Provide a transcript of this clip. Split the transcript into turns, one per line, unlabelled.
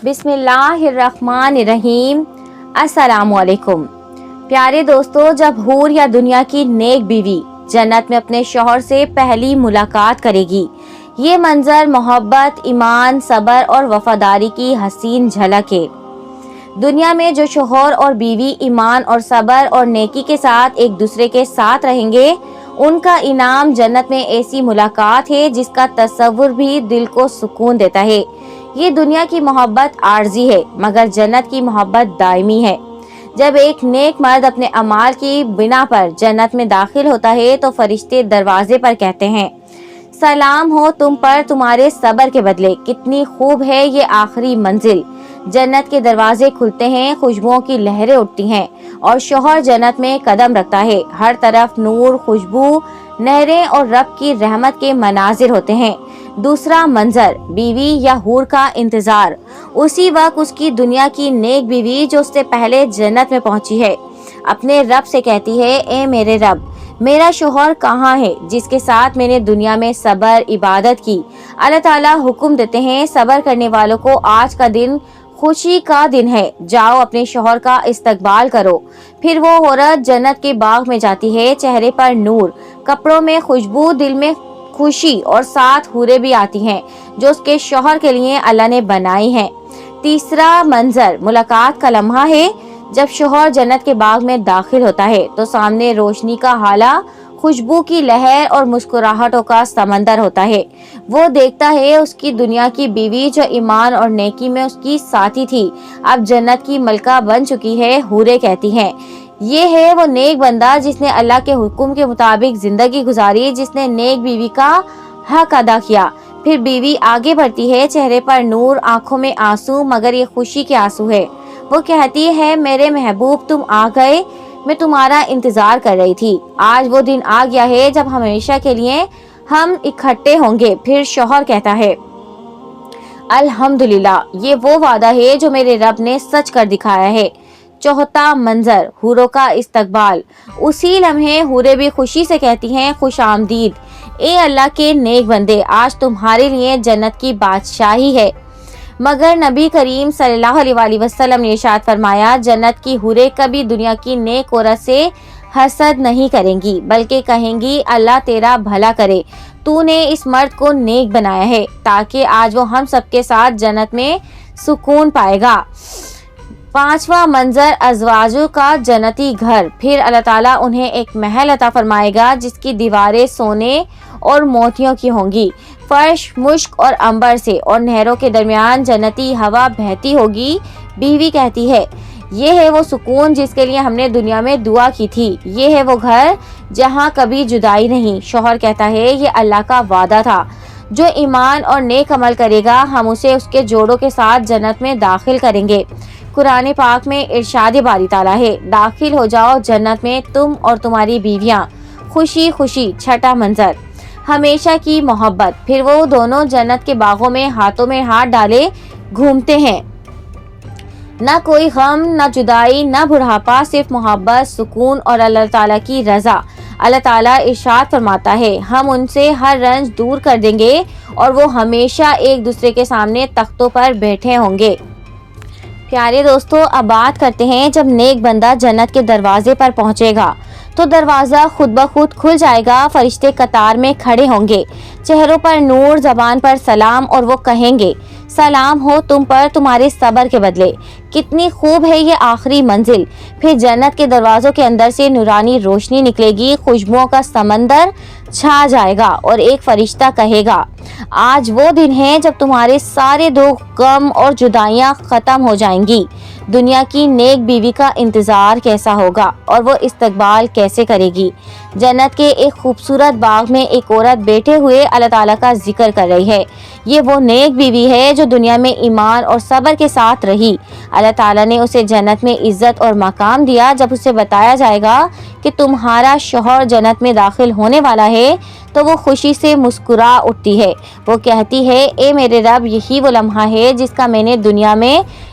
بسم اللہ الرحمن الرحیم۔ السلام علیکم پیارے دوستو، جب حور یا دنیا کی نیک بیوی جنت میں اپنے شوہر سے پہلی ملاقات کرے گی، یہ منظر محبت، ایمان، صبر اور وفاداری کی حسین جھلک ہے۔ دنیا میں جو شوہر اور بیوی ایمان اور صبر اور نیکی کے ساتھ ایک دوسرے کے ساتھ رہیں گے، ان کا انعام جنت میں ایسی ملاقات ہے جس کا تصور بھی دل کو سکون دیتا ہے۔ یہ دنیا کی محبت عارضی ہے، مگر جنت کی محبت دائمی ہے۔ جب ایک نیک مرد اپنے اعمال کی بنا پر جنت میں داخل ہوتا ہے تو فرشتے دروازے پر کہتے ہیں، سلام ہو تم پر تمہارے صبر کے بدلے، کتنی خوب ہے یہ آخری منزل۔ جنت کے دروازے کھلتے ہیں، خوشبوؤں کی لہریں اٹھتی ہیں اور شوہر جنت میں قدم رکھتا ہے۔ ہر طرف نور، خوشبو، نہریں اور رب کی رحمت کے مناظر ہوتے ہیں۔ دوسرا منظر، بیوی یا حور کا انتظار۔ اسی وقت اس کی دنیا کی نیک بیوی جو اس سے پہلے جنت میں پہنچی ہے، اپنے رب سے کہتی ہے، اے میرے رب، میرا شوہر کہاں ہے جس کے ساتھ میں نے دنیا میں صبر، عبادت کی؟ اللہ تعالیٰ حکم دیتے ہیں، صبر کرنے والوں کو آج کا دن خوشی کا دن ہے، جاؤ اپنے شوہر کا استقبال کرو۔ پھر وہ عورت جنت کے باغ میں جاتی ہے، چہرے پر نور، کپڑوں میں خوشبو، دل میں خوشی، اور ساتھ حوریں بھی آتی ہیں جو اس کے شوہر کے لیے اللہ نے بنائی ہیں۔ تیسرا منظر ملاقات کا لمحہ ہے۔ جب شوہر جنت کے باغ میں داخل ہوتا ہے تو سامنے روشنی کا حالہ، خوشبو کی لہر اور مسکراہٹوں کا سمندر ہوتا ہے۔ وہ دیکھتا ہے اس کی دنیا کی بیوی جو ایمان اور نیکی میں اس کی ساتھی تھی، اب جنت کی ملکہ بن چکی ہے۔ حوریں کہتی ہیں، یہ ہے وہ نیک بندہ جس نے اللہ کے حکم کے مطابق زندگی گزاری، جس نے نیک بیوی کا حق ادا کیا۔ پھر بیوی آگے بڑھتی ہے، چہرے پر نور، آنکھوں میں آنسو، مگر یہ خوشی کے آنسو ہے۔ وہ کہتی ہے، میرے محبوب تم آ گئے، میں تمہارا انتظار کر رہی تھی۔ آج وہ دن آ گیا ہے جب ہمیشہ کے لیے ہم اکٹھے ہوں گے۔ پھر شوہر کہتا ہے، الحمدللہ، یہ وہ وعدہ ہے جو میرے رب نے سچ کر دکھایا ہے۔ چوتھا منظر حوروں کا استقبال۔ اسی لمحے حوریں بھی خوشی سے کہتی ہیں، خوش آمدید اے اللہ کے نیک بندے، آج تمہارے لیے جنت کی بادشاہی ہے۔ مگر نبی کریم صلی اللہ علیہ وآلہ وسلم نے ارشاد فرمایا، جنت کی حوریں کبھی دنیا کی نیک عورت سے حسد نہیں کریں گی، بلکہ کہیں گی، اللہ تیرا بھلا کرے، تو نے اس مرد کو نیک بنایا ہے تاکہ آج وہ ہم سب کے ساتھ جنت میں سکون پائے گا۔ پانچواں منظر ازواجوں کا جنتی گھر۔ پھر اللہ تعالیٰ انہیں ایک محل عطا فرمائے گا جس کی دیواریں سونے اور موتیوں کی ہوں گی، فرش مشک اور عنبر سے، اور نہروں کے درمیان جنتی ہوا بہتی ہوگی۔ بیوی کہتی ہے، یہ ہے وہ سکون جس کے لیے ہم نے دنیا میں دعا کی تھی، یہ ہے وہ گھر جہاں کبھی جدائی نہیں۔ شوہر کہتا ہے، یہ اللہ کا وعدہ تھا، جو ایمان اور نیک عمل کرے گا ہم اسے اس کے جوڑوں کے ساتھ جنت میں داخل کریں گے۔ قرآن پاک میں ارشاد باری تعالیٰ ہے، داخل ہو جاؤ جنت میں تم اور تمہاری بیویاں، خوشی خوشی۔ چھٹا منظر ہمیشہ کی محبت۔ پھر وہ دونوں جنت کے باغوں میں ہاتھوں میں ہاتھ ڈالے گھومتے ہیں، نہ کوئی غم، نہ جدائی، نہ بڑھاپا، صرف محبت، سکون اور اللہ تعالیٰ کی رضا۔ اللہ تعالیٰ ارشاد فرماتا ہے، ہم ان سے ہر رنج دور کر دیں گے اور وہ ہمیشہ ایک دوسرے کے سامنے تختوں پر بیٹھے ہوں گے۔ پیارے دوستو، اب بات کرتے ہیں جب نیک بندہ جنت کے دروازے پر پہنچے گا تو دروازہ خود بخود کھل جائے گا، فرشتے قطار میں کھڑے ہوں گے، چہروں پر نور، زبان پر سلام، اور وہ کہیں گے، سلام ہو تم پر تمہارے صبر کے بدلے، کتنی خوب ہے یہ آخری منزل۔ پھر جنت کے دروازوں کے اندر سے نورانی روشنی نکلے گی، خوشبوؤں کا سمندر چھا جائے گا، اور ایک فرشتہ کہے گا، آج وہ دن ہے جب تمہارے سارے دکھ، غم اور جدائیاں ختم ہو جائیں گی۔ دنیا کی نیک بیوی کا انتظار کیسا ہوگا اور وہ استقبال کیسے کرے گی؟ جنت کے ایک خوبصورت باغ میں ایک عورت بیٹھے ہوئے اللہ تعالیٰ کا ذکر کر رہی ہے۔ یہ وہ نیک بیوی ہے جو دنیا میں ایمان اور صبر کے ساتھ رہی۔ اللہ تعالیٰ نے اسے جنت میں عزت اور مقام دیا۔ جب اسے بتایا جائے گا کہ تمہارا شوہر جنت میں داخل ہونے والا ہے تو وہ خوشی سے مسکرا اٹھتی ہے۔ وہ کہتی ہے، اے میرے رب، یہی وہ لمحہ ہے جس کا میں نے دنیا میں